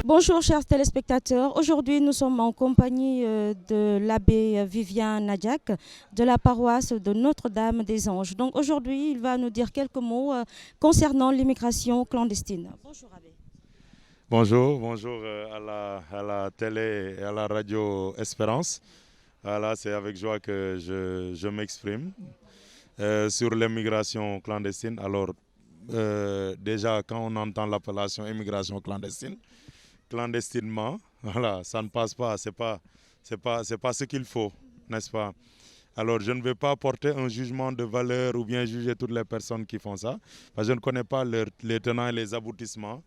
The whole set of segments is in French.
Bonjour chers téléspectateurs, aujourd'hui nous sommes en compagnie de l'abbé Vivien Nadiak de la paroisse de Notre-Dame des Anges. Donc aujourd'hui il va nous dire quelques mots concernant l'immigration clandestine. Bonjour abbé. Bonjour à la télé et à la radio Espérance. Voilà, c'est avec joie que je m'exprime sur l'immigration clandestine. Alors déjà quand on entend l'appellation immigration clandestine, clandestinement, voilà, ça ne passe pas, c'est pas ce qu'il faut, n'est-ce pas? Alors, je ne vais pas porter un jugement de valeur ou bien juger toutes les personnes qui font ça, parce que je ne connais pas les tenants et les aboutissements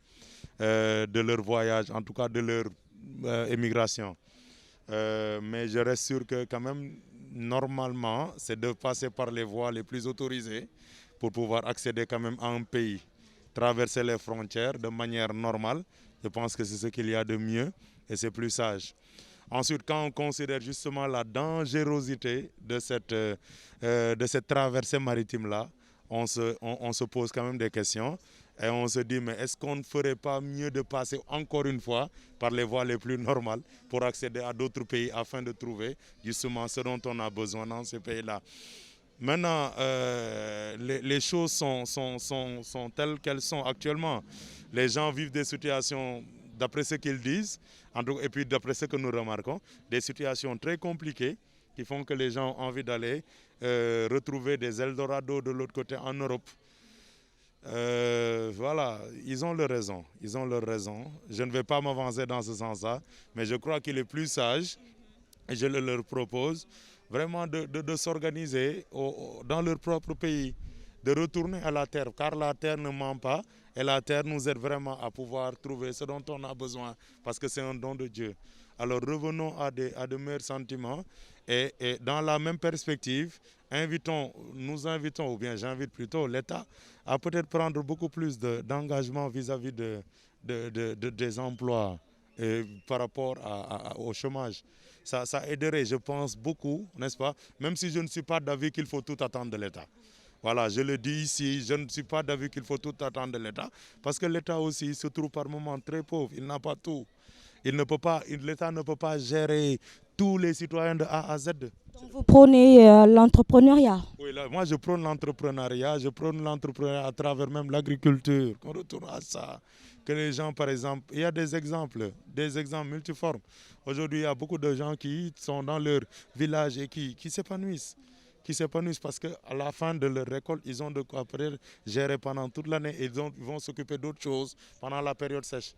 de leur voyage, en tout cas de leur émigration. Mais je reste sûr que quand même, normalement, c'est de passer par les voies les plus autorisées pour pouvoir accéder quand même à un pays. Traverser les frontières de manière normale, je pense que c'est ce qu'il y a de mieux et c'est plus sage. Ensuite, quand on considère justement la dangerosité de cette traversée maritime-là, on se pose quand même des questions et on se dit, mais est-ce qu'on ne ferait pas mieux de passer encore une fois par les voies les plus normales pour accéder à d'autres pays afin de trouver justement ce dont on a besoin dans ces pays-là? Maintenant, les choses sont telles qu'elles sont actuellement. Les gens vivent des situations, d'après ce qu'ils disent, et puis d'après ce que nous remarquons, des situations très compliquées qui font que les gens ont envie d'aller retrouver des Eldorado de l'autre côté en Europe. Voilà, ils ont leur raison. Ils ont leur raison. Je ne vais pas m'avancer dans ce sens-là, mais je crois qu'il est plus sage, et je le leur propose, vraiment de s'organiser dans leur propre pays, de retourner à la terre, car la terre ne ment pas et la terre nous aide vraiment à pouvoir trouver ce dont on a besoin, parce que c'est un don de Dieu. Alors revenons à de meilleurs sentiments et dans la même perspective, nous invitons, ou bien j'invite plutôt l'État à peut-être prendre beaucoup plus d'engagement vis-à-vis des emplois par rapport au chômage. Ça aiderait, je pense, beaucoup, n'est-ce pas? Même si je ne suis pas d'avis qu'il faut tout attendre de l'État. Voilà, je le dis ici, je ne suis pas d'avis qu'il faut tout attendre de l'État, parce que l'État aussi se trouve par moments très pauvre, il n'a pas tout. L'État ne peut pas gérer tous les citoyens de A à Z. Donc vous prônez l'entrepreneuriat. Oui, là, moi je prône l'entrepreneuriat à travers même l'agriculture, qu'on retourne à ça. Que les gens, par exemple, il y a des exemples multiformes. Aujourd'hui, il y a beaucoup de gens qui sont dans leur village et qui s'épanouissent. Qui s'épanouissent parce qu'à la fin de leur récolte, ils ont de quoi gérer pendant toute l'année et ils vont s'occuper d'autres choses pendant la période sèche.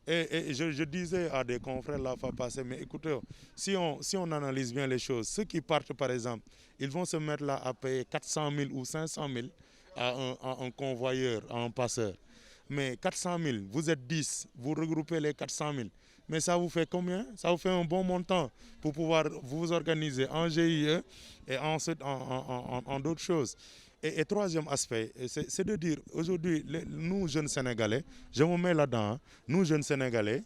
Et je disais à des confrères la fois passée, mais écoutez, si on analyse bien les choses, ceux qui partent par exemple, ils vont se mettre là à payer 400 000 ou 500 000 à un convoyeur, à un passeur. Mais 400 000, vous êtes 10, vous regroupez les 400 000. Mais ça vous fait combien? Ça vous fait un bon montant pour pouvoir vous organiser en GIE et ensuite en d'autres choses. Et troisième aspect, c'est de dire, aujourd'hui, nous jeunes Sénégalais, je me mets là-dedans, hein, nous jeunes Sénégalais,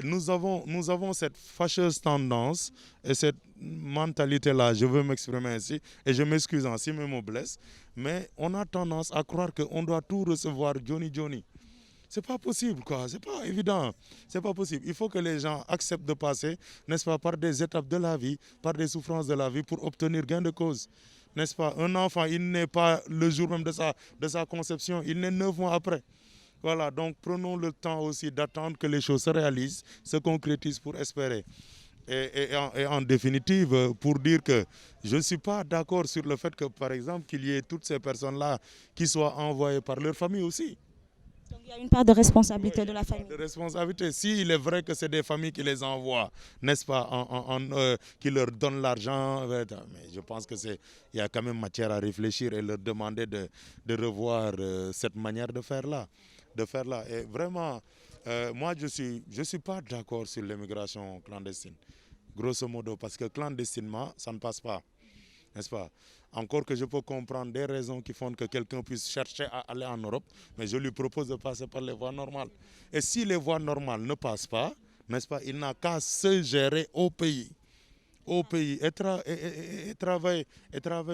nous avons cette fâcheuse tendance et cette mentalité-là, je veux m'exprimer ainsi, et je m'excuse si mes mots blessent, mais on a tendance à croire qu'on doit tout recevoir Johnny Johnny. C'est pas possible, quoi. C'est pas évident. C'est pas possible. Il faut que les gens acceptent de passer, n'est-ce pas, par des étapes de la vie, par des souffrances de la vie pour obtenir gain de cause. N'est-ce pas? Un enfant, il n'est pas le jour même de sa conception, il naît 9 mois après. Voilà, donc prenons le temps aussi d'attendre que les choses se réalisent, se concrétisent pour espérer. Et en définitive, pour dire que je ne suis pas d'accord sur le fait que, par exemple, qu'il y ait toutes ces personnes-là qui soient envoyées par leur famille aussi. Donc il y a une part de responsabilité de la famille. De responsabilité. S'il est vrai que c'est des familles qui les envoient, n'est-ce pas, qui leur donnent l'argent, mais je pense qu'il y a quand même matière à réfléchir et leur demander de revoir cette manière de faire là. Et vraiment, moi je suis pas d'accord sur l'immigration clandestine, grosso modo, parce que clandestinement, ça ne passe pas. N'est-ce pas? Encore que je peux comprendre des raisons qui font que quelqu'un puisse chercher à aller en Europe, mais je lui propose de passer par les voies normales. Et si les voies normales ne passent pas, n'est-ce pas, il n'a qu'à se gérer au pays. au pays et travailler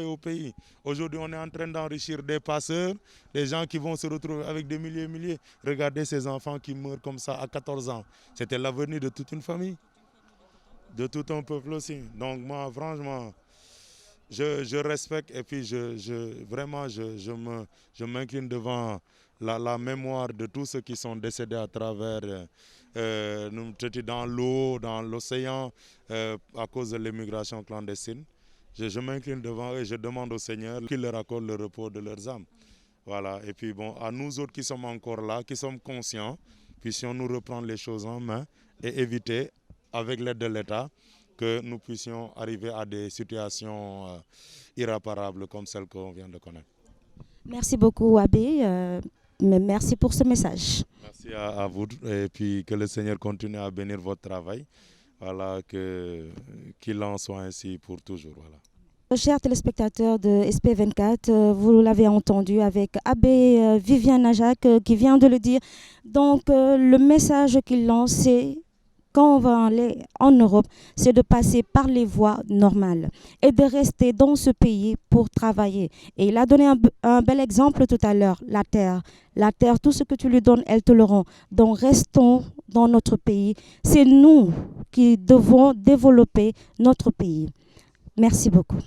au pays. Aujourd'hui, on est en train d'enrichir des passeurs, des gens qui vont se retrouver avec des milliers et milliers. Regardez ces enfants qui meurent comme ça à 14 ans. C'était l'avenir de toute une famille, de tout un peuple aussi. Donc moi, franchement, je respecte et puis vraiment, je m'incline devant la mémoire de tous ceux qui sont décédés à travers dans l'eau, dans l'océan, à cause de l'immigration clandestine. Je m'incline devant eux et je demande au Seigneur qu'il leur accorde le repos de leurs âmes. Voilà. Et puis bon, à nous autres qui sommes encore là, qui sommes conscients, puissions-nous reprendre les choses en main et éviter, avec l'aide de l'État, que nous puissions arriver à des situations irréparables comme celles qu'on vient de connaître. Merci beaucoup, Abbé. Merci pour ce message. Merci à vous et puis que le Seigneur continue à bénir votre travail. Voilà, qu'il en soit ainsi pour toujours. Voilà. Chers téléspectateurs de SP24, vous l'avez entendu avec Abbé Vivien Najak qui vient de le dire. Donc, le message qu'il lance, c'est quand on va aller en Europe, c'est de passer par les voies normales et de rester dans ce pays pour travailler. Et il a donné un bel exemple tout à l'heure, la terre. La terre, tout ce que tu lui donnes, elle te le rend. Donc restons dans notre pays. C'est nous qui devons développer notre pays. Merci beaucoup.